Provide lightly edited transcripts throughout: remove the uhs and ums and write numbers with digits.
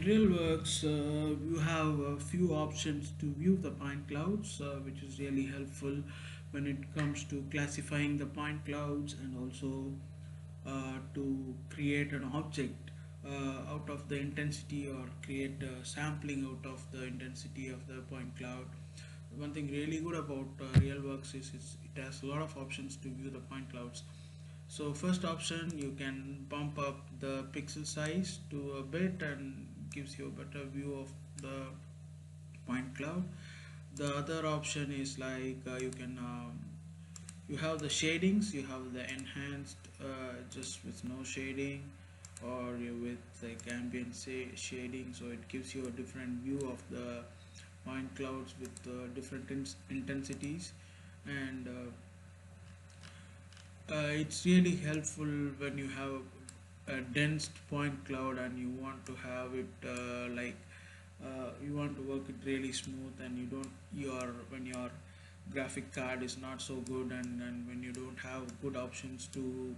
RealWorks, you have a few options to view the point clouds, which is really helpful when it comes to classifying the point clouds and also to create an object out of the intensity or create a sampling out of the intensity of the point cloud. One thing really good about RealWorks is it has a lot of options to view the point clouds. So first option, you can bump up the pixel size to a bit and gives you a better view of the point cloud. The other option is like you have the shadings, you have the enhanced just with no shading, or you with like ambient shading, so it gives you a different view of the point clouds with different intensities. And it's really helpful when you have a dense point cloud and you want to have it you want to work it really smooth, and you don't your when your graphic card is not so good, and when you don't have good options to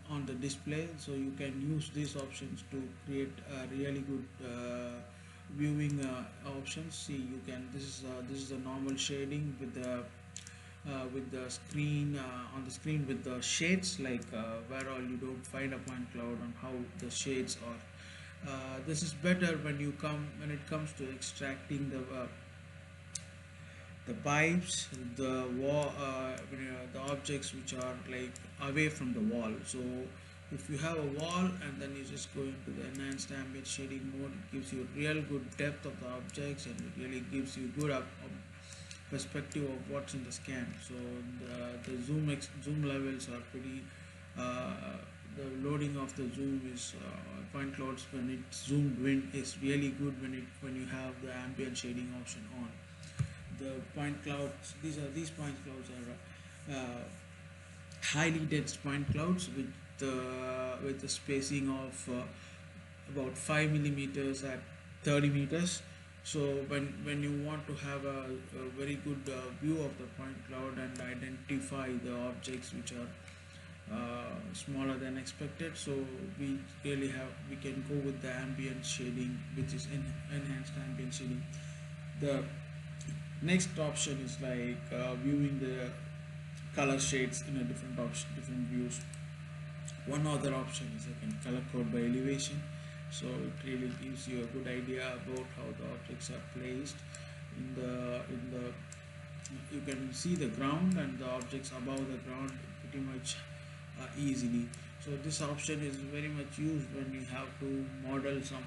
on the display, so you can use these options to create a really good viewing options. See, you can this is a normal shading with the screen on the screen with the shades, like where all you don't find a point cloud on how the shades are. This is better when it comes to extracting the pipes, the wall, the objects which are like away from the wall. So if you have a wall and then you just go into the enhanced ambient shading mode, it gives you real good depth of the objects, and it really gives you good perspective of what's in the scan. So the zoom levels are pretty the loading of the zoom is point clouds when it's zoomed in is really good when you have the ambient shading option on. The point clouds, these point clouds are highly dense point clouds with the spacing of about 5 millimeters at 30 meters. So when you want to have a very good view of the point cloud and identify the objects which are smaller than expected, so we can go with the ambient shading, which is enhanced ambient shading. The next option is like viewing the color shades in a different views. One other option is I can color code by elevation, so it really gives you a good idea about how the objects are placed in the you can see the ground and the objects above the ground pretty much easily. So this option is very much used when you have to model some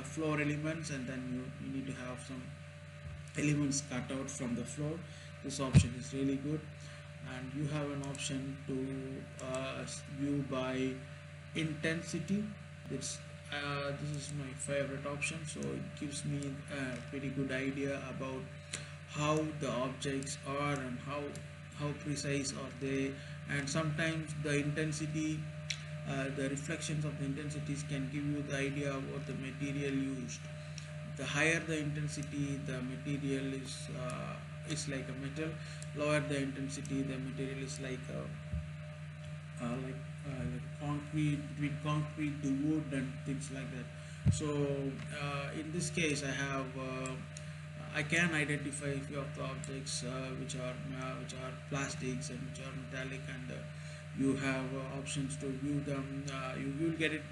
floor elements, and then you need to have some elements cut out from the floor. This option is really good. And you have an option to view by intensity. This is my favorite option, so it gives me a pretty good idea about how the objects are and how precise are they. And sometimes the intensity the reflections of the intensities can give you the idea about the material used. The higher the intensity, the material is like a metal. Lower the intensity, the material is like concrete, between concrete to wood and things like that. So in this case, I can identify a few of the objects which are plastics and which are metallic, and you have options to view them. You will get it.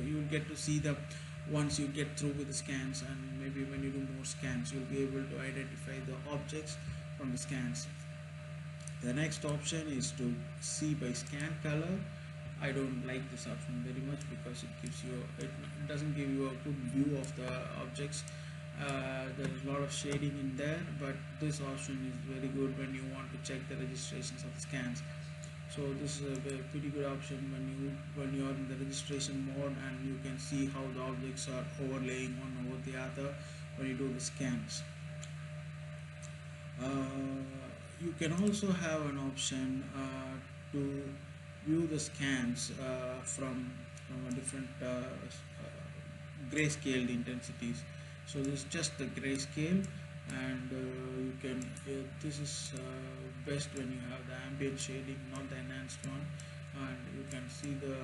You will get to see them once you get through with the scans, and maybe when you do more scans, you'll be able to identify the objects from the scans. The next option is to see by scan color. I don't like this option very much because it doesn't give you a good view of the objects. There's a lot of shading in there, but this option is very good when you want to check the registrations of the scans. So this is a pretty good option when you are in the registration mode, and you can see how the objects are overlaying one over the other when you do the scans. You can also have an option to view the scans from a different grayscale intensities. So this is just the grayscale, and you can this is best when you have the ambient shading, not the enhanced one, and you can see the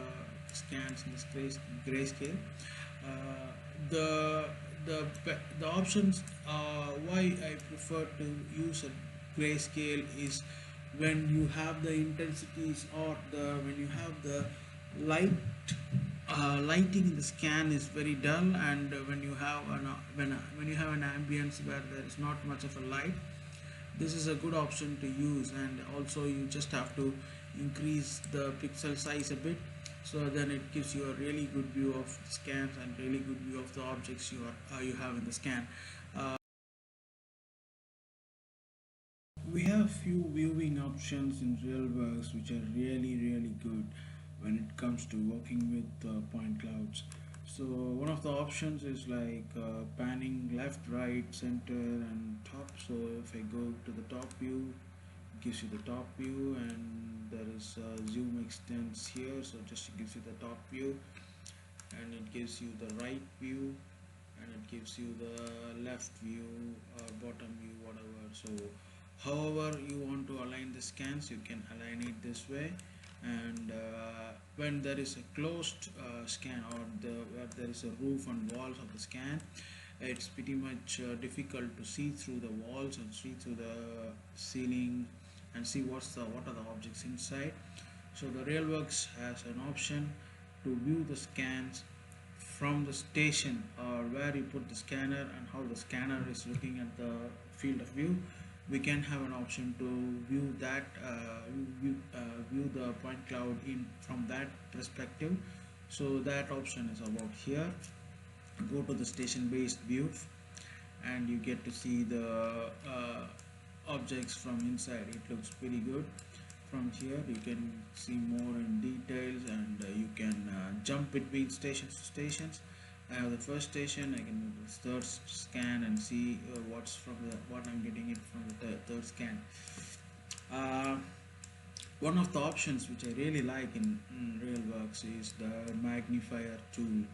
scans in this grayscale. Uh, the the options, why I prefer to use a grayscale is when you have the intensities, or the when you have the light, lighting in the scan is very dull, and when you have when you have an ambience where there is not much of a light, this is a good option to use. And also you just have to increase the pixel size a bit, so then it gives you a really good view of the scans and really good view of the objects you have in the scan. uh, we have few viewing options in RealWorks which are really good when it comes to working with point clouds. So one of the options is like panning left, right, center, and top. So if I go to the top view, it gives you the top view, and there is zoom extends here, so just gives you the top view, and it gives you the right view, and it gives you the left view, bottom view, whatever. So however you want to align the scans, you can align it this way. And when there is a closed scan, or where there is a roof and walls of the scan, it's pretty much difficult to see through the walls and see through the ceiling and see what are the objects inside. So the RealWorks has an option to view the scans from the station, or where you put the scanner and how the scanner is looking at the field of view. We can have an option to view that, view the point cloud in from that perspective. So that option is about here. Go to the station based view, and you get to see the objects from inside. It looks pretty good. From here you can see more in details, and you can jump between stations to stations. I have the first station, I can do the third scan and see what I'm getting it from the third scan. uh, One of the options which I really like in RealWorks is the magnifier tool.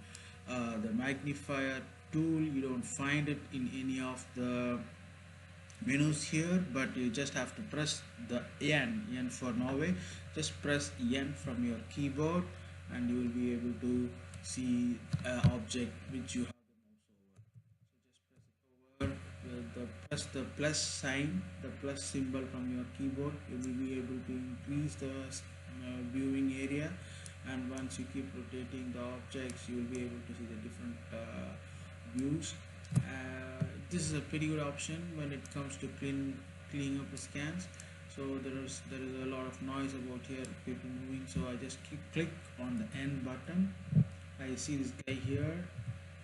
The magnifier tool, you don't find it in any of the menus here, but you just have to press the N for Norway. Just press N from your keyboard, and you will be able to see an object which you have the mouse over. So just press the plus sign, the plus symbol from your keyboard. You will be able to increase the viewing area, and once you keep rotating the objects, you will be able to see the different views. This is a pretty good option when it comes to cleaning up the scans. So there is a lot of noise about here, people moving, so I just click on the N button. I see this guy here,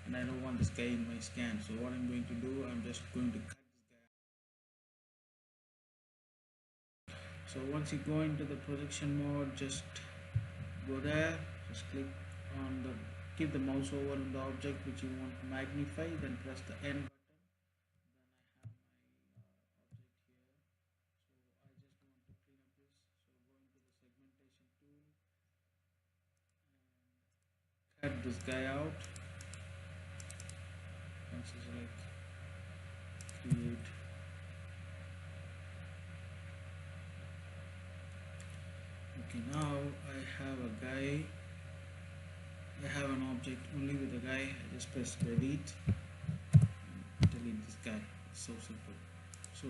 and I don't want this guy in my scan. So what I'm going to do, I'm just going to cut this guy out. So once you go into the projection mode, just go there, just click on the keep the mouse over on the object which you want to magnify, then press the N button. Then I have my object here. So I just want to clean up this. So going to the segmentation tool and cut this guy out. And so select create. Okay, now I have a guy. I have an object only with a guy. I just press delete. Delete this guy. It's so simple. So